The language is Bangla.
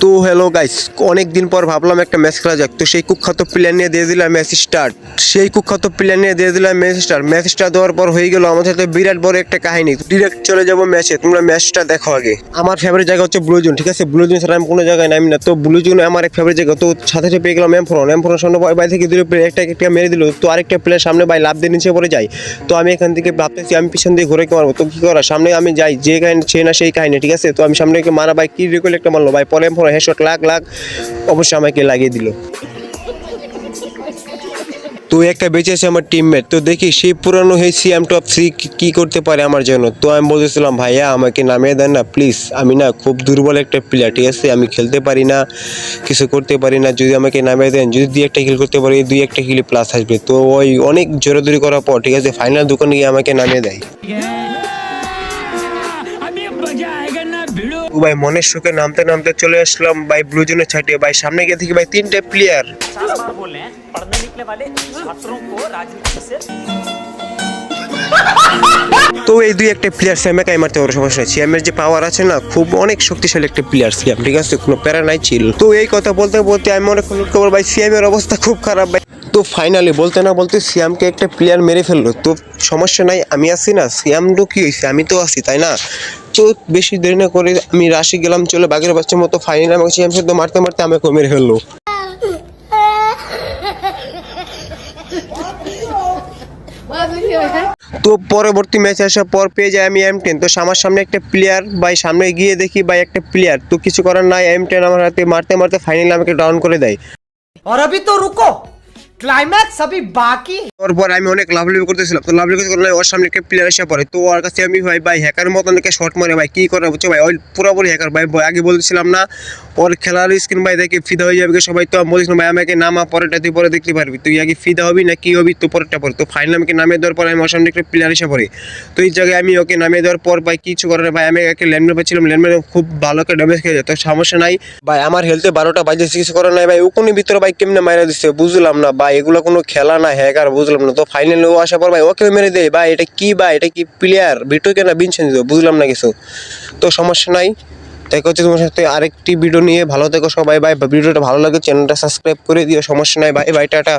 তো হ্যালো গাইস, অনেক দিন পর ভাবলাম একটা ম্যাচ খেলা যাক। তো সেই কুখ্যাত প্লেয়ার নিয়ে দিয়ে দিলাম ম্যাচ স্টার্ট। ম্যাচ স্টার্ট দেওয়ার পর হয়ে গেল আমাদের সাথে বিরাট বড় একটা কাহিনী। ডিরেক্ট চলে যাবো ম্যাচে, তোমরা ম্যাচটা দেখো আগে। আমার ফেভারিট জায়গা হচ্ছে ব্লু জোন, ঠিক আছে? ব্লু জোন ছাড়া আমি কোনো জায়গায় নামি না। তো ব্লু জোন আমার এক ফেভারিট জায়গা। তো সাথে সাথে পেয়ে গেলাম এমফ্রনের সামনে বাই থেকে দুটো প্লেয়ার একটা মেরে দিল। তো আরেকটা প্লেয়ার সামনে বাই লাভ দিয়ে নিচে পড়ে যায়। তো আমি এখান থেকে ভাবতেছি আমি পিছন দিয়ে ঘুরে মারবো। তো কি করা, সামনে আমি যাই, যে কাহিনী সে না সেই কাহিনী, ঠিক আছে? তো আমি সামনে মারা ভাই কি রিকল একটা মারলো ভাই, পরে এমফ্রন হেডশট লাখ অবশ্যই আমাকে লাগিয়ে দিল। তো একটা বেঁচে আছে আমার টিমমেট। তো দেখি সেই পুরানো সেই সিএম টপ 3 কি করতে পারে আমার জন্য। তো আমি বলতেছিলাম ভাইয়া আমাকে নামিয়ে দেন না প্লিজ, আমি না খুব দুর্বল একটা প্লেয়ার, ঠিক আছে? আমি খেলতে পারি না, কিছু করতে পারি না। যদি আমাকে নামিয়ে দেন, যদি 2-1 কিল করতে পারি, 2-1 কিল প্লাস আসবে। তো ওই অনেক জোরাজোরি করার পর, ঠিক আছে, ফাইনাল দোকানে গিয়ে আমাকে নামিয়ে দেয়। ভাই মনের সুখে নামতে নামতে চলে আসলাম ভাই ব্লু জোনের ছাটিয়ে। ভাই সামনে গিয়ে দেখি ভাই 3টে প্লেয়ার। তো এই 2-1 প্লেয়ার সিএমকে মারতে পারো, সমস্যা নেই। সিএমের যে পাওয়ার আছে না, খুব অনেক শক্তিশালী একটা প্লেয়ার সিএম, ঠিক আছে? কোনো প্যারা নাই, ছিল। তো এই কথা বলতে বলতে আমি মনে খবর ভাই সিএমের অবস্থা খুব খারাপ ভাই। তো ফাইনালি বলতে না বলতে সিয়ামকে একটা প্লেয়ার মেরে ফেললো। তো সমস্যা নাই, আমি আছি না, সিয়ামটো কি হয়েছে, আমি তো আছি, তাই না? তো বেশি দেরি না করে আমি রাশি গেলাম, চলে বাঘের বাচ্চার মতো। ফাইনালি আমাকে সিয়াম শুদ্ধ মারতে মারতে আমাকে মেরে ফেললো। তো পরবর্তী ম্যাচে আসার পর পেয়ে যায় আমি M10। তো আমার সামনে একটা প্লেয়ার ভাই, সামনে গিয়ে দেখি ভাই একটা প্লেয়ার। তো কিছু করার নাই, M10 আমার হাতে মারতে মারতে ফাইনালি আমাকে ডাউন করে দেয়। और अभी तो रुको, क्लाइमैक्स अभी बाकी। তারপর আমি অনেক লাভলি করতেছিলাম। তো লাভলি করতে ওর সামনে একটা প্লেয়ার এসে পড়ে। তো ওর কাছে আমি ভাই হ্যাকার মতন একটা শট মারে ভাই, কি করে বুঝছো ভাই, ওই পুরোপুরি হ্যাকার ভাই। আগে বলছিলাম না ওর খেলার স্ক্রিন ভাই দেখে ফিদা হয়ে যাবে সবাই। তো আমি বলছিলাম ভাই আমাকে নামা, পরেরটা তুই পরে দেখতে পারবি, তুই আগে ফিদা হবি না কি হবি, তো পরেরটা পরে। তো ফাইনালি আমাকে নামিয়ে দেওয়ার পর আমি ওর সামনে একটা প্লেয়ার এসে পড়ে। তো এই জায়গায় আমি ওকে নামিয়ে দেওয়ার পর ভাই কিছু করার ভাই, আমি একটা ল্যান্ডম্যান পাচ্ছিলাম, ল্যান্ডম্যান খুব ভালো একটা ড্যামেজ খেয়ে যায়। তো সমস্যা নাই ভাই, আমার হেলথে 12টা বাজে, কিছু করার নাই ভাই। ওখানে ভিতরে ভাই কেমনে মারা দিচ্ছে বুঝলাম না ভাই, এগুলো কোনো খেলা না, হ্যাকার বুঝলাম না। তো ফাইনালি ও আসার পর ভাই ওকে মেরে দেয় ভাই। এটা কি ভাই, এটা কি প্লেয়ার ভিডিও কেনা বিনছেন বুঝলাম না কিছু। তো সমস্যা নাই, দেখা হচ্ছে তোমার সাথে আরেকটি ভিডিও নিয়ে। ভালো থেকো সবাই ভাই, ভিডিওটা ভালো লাগে চ্যানেলটা সাবস্ক্রাইব করে দিও, সমস্যা নাই ভাই, টাটা।